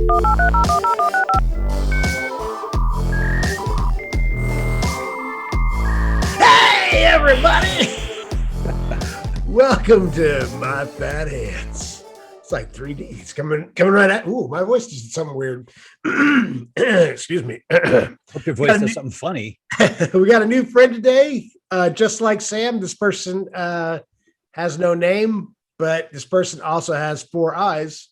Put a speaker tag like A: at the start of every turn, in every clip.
A: Hey, everybody! Welcome to My Fat Hands. It's like 3D. It's coming right at. Ooh, my voice did something weird. Excuse me.
B: Hope your voice does something funny.
A: We got a new friend today. Just like Sam, this person has no name, but this person also has 4 eyes.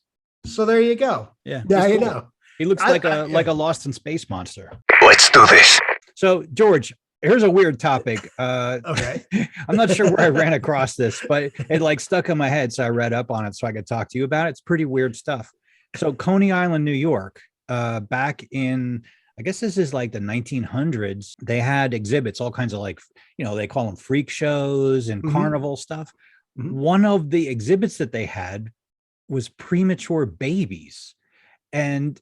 A: So there you go.
B: Yeah.
A: Now you know.
B: He looks like a Lost in Space monster.
C: Let's do this.
B: So, George, here's a weird topic.
A: Okay.
B: I'm not sure where I ran across this, but it like stuck in my head. So I read up on it so I could talk to you about it. It's pretty weird stuff. So Coney Island, New York, back in, I guess this is like the 1900s, they had exhibits, all kinds of like, they call them freak shows and carnival stuff. One of the exhibits that they had was premature babies, and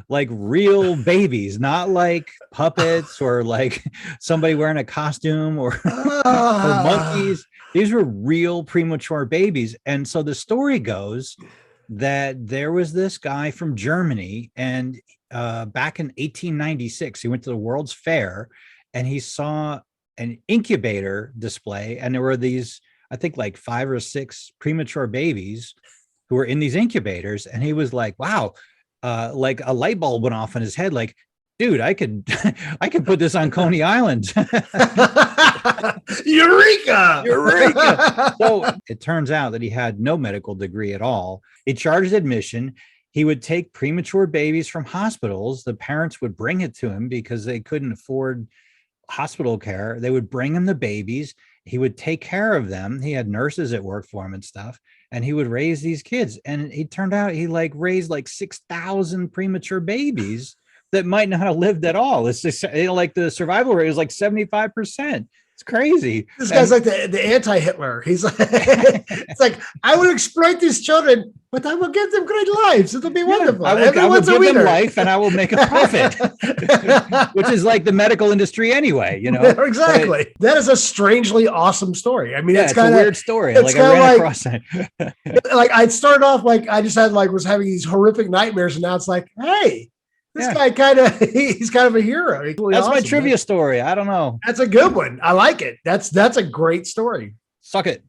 B: like real babies, not like puppets or like somebody wearing a costume or monkeys. These were real premature babies. And so the story goes that there was this guy from Germany, and back in 1896, he went to the World's Fair and he saw an incubator display, and there were these, I think, like 5 or 6 premature babies who were in these incubators. And he was like, wow, like a light bulb went off in his head. Like, dude, I could put this on Coney Island.
A: Eureka!
B: So it turns out that he had no medical degree at all. He charged admission. He would take premature babies from hospitals. The parents would bring it to him because they couldn't afford hospital care. They would bring him the babies. He would take care of them. He had nurses that worked for him and stuff, and he would raise these kids. And it turned out he like raised like 6,000 premature babies that might not have lived at all. It's just like the survival rate was like 75%. It's crazy.
A: This guy's like the anti-Hitler. He's like, it's like, I will exploit these children, but I will give them great lives. It'll be wonderful.
B: I will give them life, and I will make a profit, which is like the medical industry anyway,
A: Exactly. That is a strangely awesome story. I mean,
B: it's kind of a weird story. Like I ran across it.
A: Like I started off like I just had was having these horrific nightmares, and now it's like, hey, this guy he's kind of a hero. Really
B: That's awesome, my trivia story. I don't know.
A: That's a good one. I like it. That's a great story.
B: Suck it.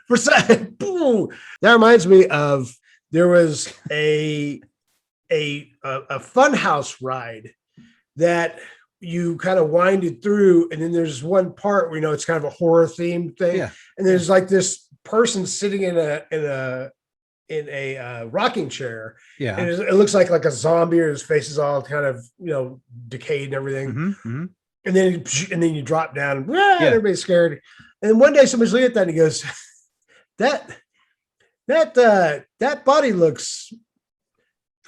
A: That reminds me of, there was a funhouse ride that you kind of winded through, and then there's one part where it's kind of a horror themed thing, and there's like this person sitting in a rocking chair, and it looks like a zombie, or his face is all kind of decayed and everything, and then you drop down, and everybody's scared. And then one day somebody's looking at that and he goes, that body looks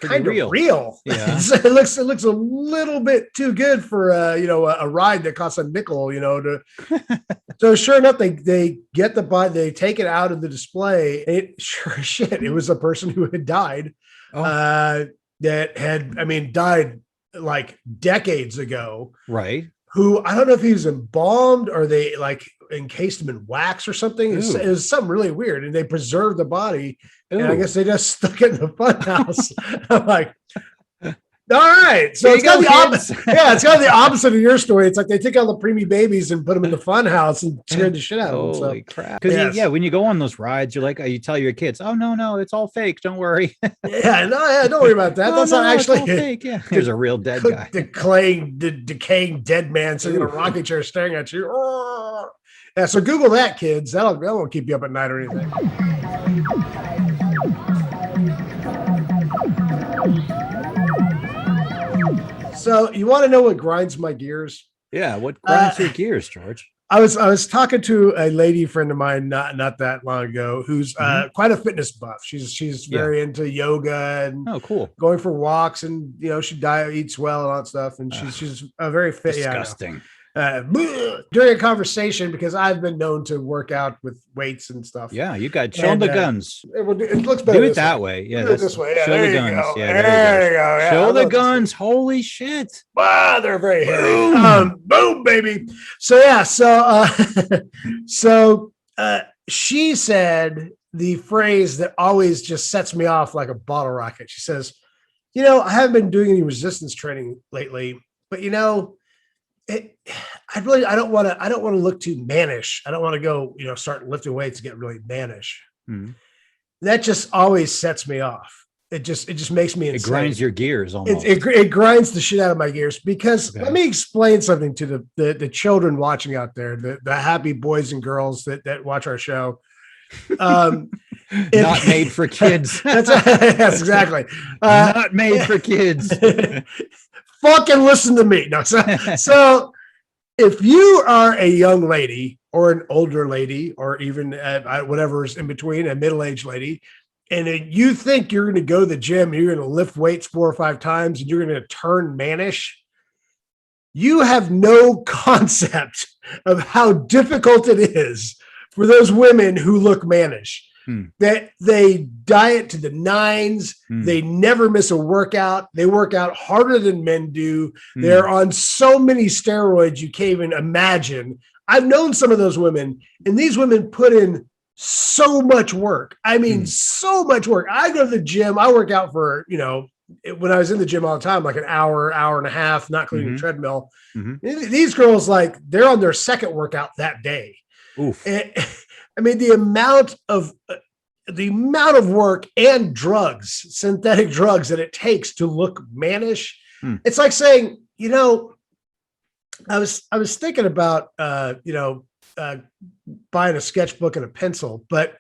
A: kind of real.
B: Yeah.
A: It looks a little bit too good for a ride that costs a nickel, So sure enough, they get the body, they take it out of the display. It sure as shit, it was a person who had died, that had died like decades ago.
B: Right.
A: Who, I don't know if he was embalmed or they like encased him in wax or something. It was something really weird, and they preserved the body. And I guess they just stuck it in the funhouse. I'm like, all right. So it's got the opposite. Yeah, it's got the opposite of your story. It's like they took all the preemie babies and put them in the funhouse and scared the shit out of them.
B: Holy crap. Because when you go on those rides, you're like, you tell your kids, oh no, it's all fake. Don't worry.
A: Don't worry about that. That's not actually
B: it's all fake. Yeah. Here's a real dead guy.
A: Decaying dead man sitting in a rocking chair staring at you. Yeah, so Google that, kids. That won't keep you up at night or anything. So you want to know what grinds my gears?
B: Yeah, what grinds your gears, George?
A: I was talking to a lady friend of mine not that long ago who's quite a fitness buff. She's very into yoga and
B: cool,
A: going for walks, and she eats well and all that stuff, and she's a very fit.
B: Disgusting.
A: During a conversation, because I've been known to work out with weights and stuff.
B: Yeah, you got show them the guns.
A: It looks better.
B: Do it that way. Yeah,
A: do it this way. Yeah,
B: show the guns.
A: Go.
B: Yeah,
A: there you go. Yeah,
B: show the guns. Holy shit!
A: Wow, they're very hairy. Boom, baby. So yeah, so she said the phrase that always just sets me off like a bottle rocket. She says, I haven't been doing any resistance training lately, but I don't want to look too mannish. I don't want to go, start lifting weights to get really mannish.
B: Mm-hmm.
A: That just always sets me off. It just makes me insane.
B: It grinds your gears almost.
A: It grinds the shit out of my gears because let me explain something to the children watching out there, the happy boys and girls that watch our show.
B: Not made for kids.
A: Yes, exactly.
B: Not made for kids.
A: Fucking listen to me. No, so if you are a young lady or an older lady or even whatever's in between, a middle-aged lady, and you think you're going to go to the gym, and you're going to lift weights 4 or 5 times, and you're going to turn mannish, you have no concept of how difficult it is for those women who look mannish. That they diet to the nines. They never miss a workout. They work out harder than men do. They're on so many steroids you can't even imagine. I've known some of those women, and these women put in so much work. I mean, so much work. I go to the gym. I work out for, when I was in the gym all the time, like an hour and a half, not including the treadmill. These girls, like, they're on their second workout that day.
B: Oof.
A: I mean, the amount of work and drugs, synthetic drugs that it takes to look mannish. It's like saying, I was thinking about, buying a sketchbook and a pencil, but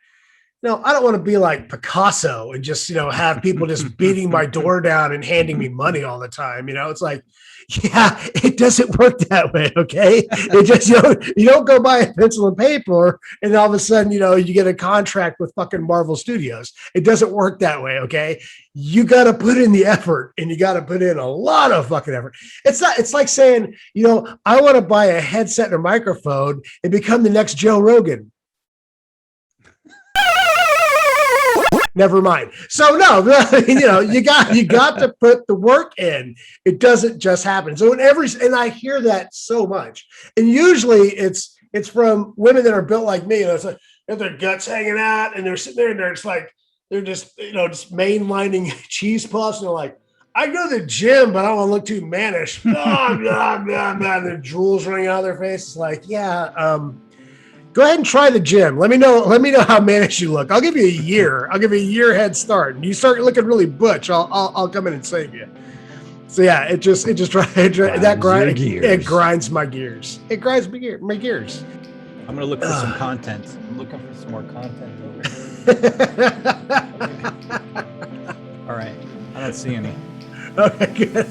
A: I don't want to be like Picasso and just, have people just beating my door down and handing me money all the time. It's like, yeah, it doesn't work that way. Okay. It just, you don't go buy a pencil and paper and all of a sudden, you get a contract with fucking Marvel Studios. It doesn't work that way. Okay. You got to put in the effort, and you got to put in a lot of fucking effort. It's like saying, I want to buy a headset and a microphone and become the next Joe Rogan. Never mind. So no, you got to put the work in. It doesn't just happen. So and I hear that so much, and usually it's from women that are built like me. It's like they have their guts hanging out, and they're sitting there, and they're just mainlining cheese puffs, and they're like, I go to the gym, but I don't want to look too mannish. Blah, blah, blah, blah. Their jewels running out of their face. It's like, go ahead and try the gym. Let me know how mannish you look. I'll give you a year. I'll give you a year head start. And you start looking really butch, I'll come in and save you. So yeah, it grinds my gears. It grinds my gears.
B: I'm gonna look for some content. I'm looking for some more content over here. All right. I don't see any.
A: Okay, good.